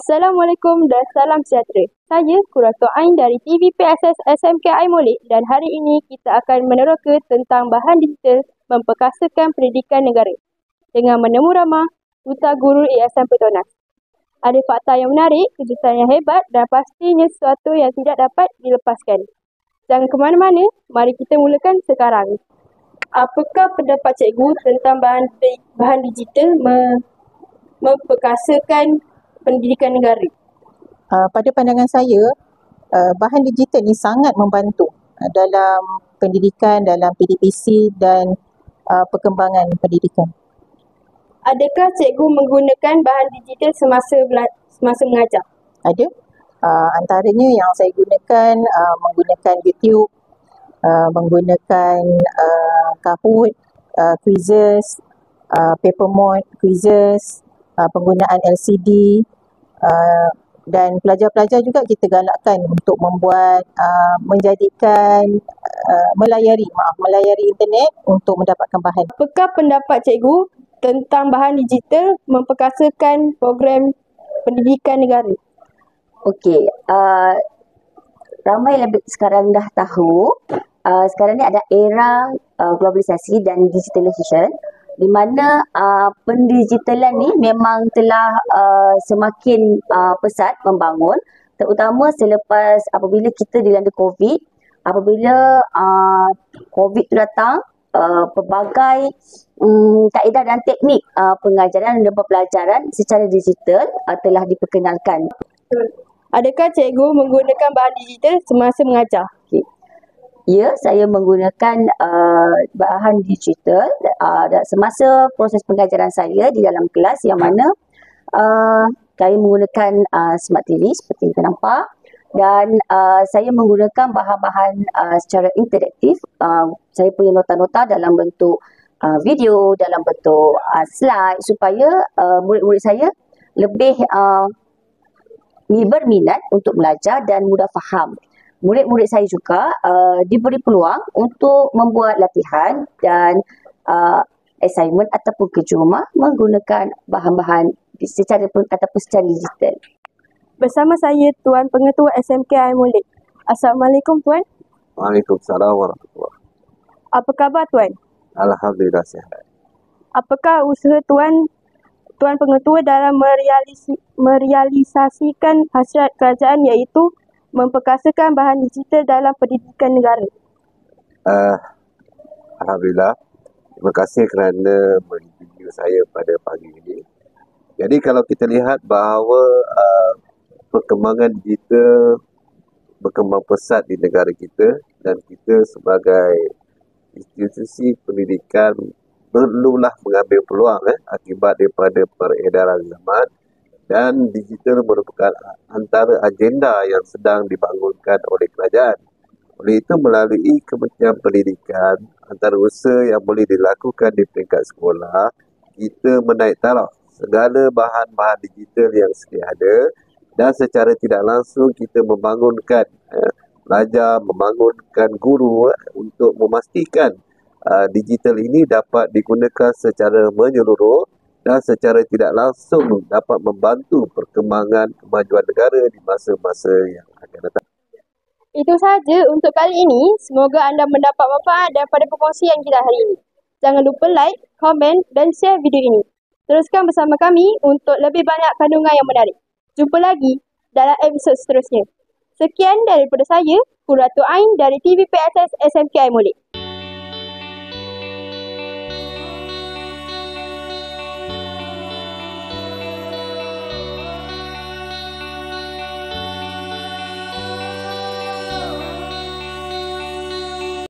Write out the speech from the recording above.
Assalamualaikum dan salam sejahtera. Saya Kurator Ain dari TVPSS SMK Molek dan hari ini kita akan meneroka tentang bahan digital memperkasakan pendidikan negara dengan menemu ramah Duta Guru Yayasan Petronas. Ada fakta yang menarik, kejutan yang hebat dan pastinya sesuatu yang tidak dapat dilepaskan. Jangan ke mana-mana, mari kita mulakan sekarang. Apakah pendapat cikgu tentang bahan digital memperkasakan pendidikan negara? Pada pandangan saya, bahan digital ini sangat membantu dalam pendidikan, dalam PDPC dan perkembangan pendidikan. Adakah cikgu menggunakan bahan digital semasa mengajar? Ada. Antaranya yang saya gunakan, menggunakan YouTube, menggunakan Kahoot, quizzes, Papermate, quizzes, penggunaan LCD, dan pelajar-pelajar juga kita galakkan untuk membuat, melayari internet untuk mendapatkan bahan. Apakah pendapat cikgu tentang bahan digital memperkasakan program pendidikan negara? Okey, ramai sekarang dah tahu, sekarang ni ada era globalisasi dan digitalisation, di mana pendigitalan ni memang telah semakin pesat membangun, terutama selepas apabila kita dilanda COVID. Apabila COVID tu datang, pelbagai kaedah dan teknik pengajaran dan pembelajaran secara digital telah diperkenalkan. Adakah cikgu menggunakan bahan digital semasa mengajar? Okay. Ya, saya menggunakan bahan digital semasa proses pengajaran saya di dalam kelas, yang mana saya menggunakan smart TV seperti kita nampak, dan saya menggunakan bahan-bahan secara interaktif. Saya punya nota-nota dalam bentuk video, dalam bentuk slide, supaya murid-murid saya lebih berminat untuk belajar dan mudah faham. Murid-murid saya juga diberi peluang untuk membuat latihan dan assignment ataupun kerja rumah menggunakan bahan-bahan secara digital. Bersama saya Tuan Pengetua SMK Molek. Assalamualaikum Tuan. Waalaikumsalam warahmatullahi. Apa khabar Tuan? Alhamdulillah sihat. Apakah usaha Tuan Pengetua dalam merealisasikan hasrat kerajaan, iaitu memperkasakan bahan digital dalam pendidikan negara? Alhamdulillah. Terima kasih kerana menunjuk saya pada pagi ini. Jadi kalau kita lihat bahawa perkembangan digital berkembang pesat di negara kita, dan kita sebagai institusi pendidikan perlulah mengambil peluang akibat daripada peredaran zaman, dan digital merupakan antara agenda yang sedang dibangunkan oleh kerajaan. Oleh itu, melalui Kementerian Pendidikan, antara usaha yang boleh dilakukan di peringkat sekolah, kita menaik taraf segala bahan-bahan digital yang sedia ada, dan secara tidak langsung kita membangunkan pelajar, membangunkan guru untuk memastikan digital ini dapat digunakan secara menyeluruh dan secara tidak langsung dapat membantu perkembangan kemajuan negara di masa-masa yang akan datang. Itu sahaja untuk kali ini. Semoga anda mendapat manfaat daripada perkongsian kita hari ini. Jangan lupa like, komen dan share video ini. Teruskan bersama kami untuk lebih banyak kandungan yang menarik. Jumpa lagi dalam episod seterusnya. Sekian daripada saya, Kurator Ain dari TVPSS SMK Molek.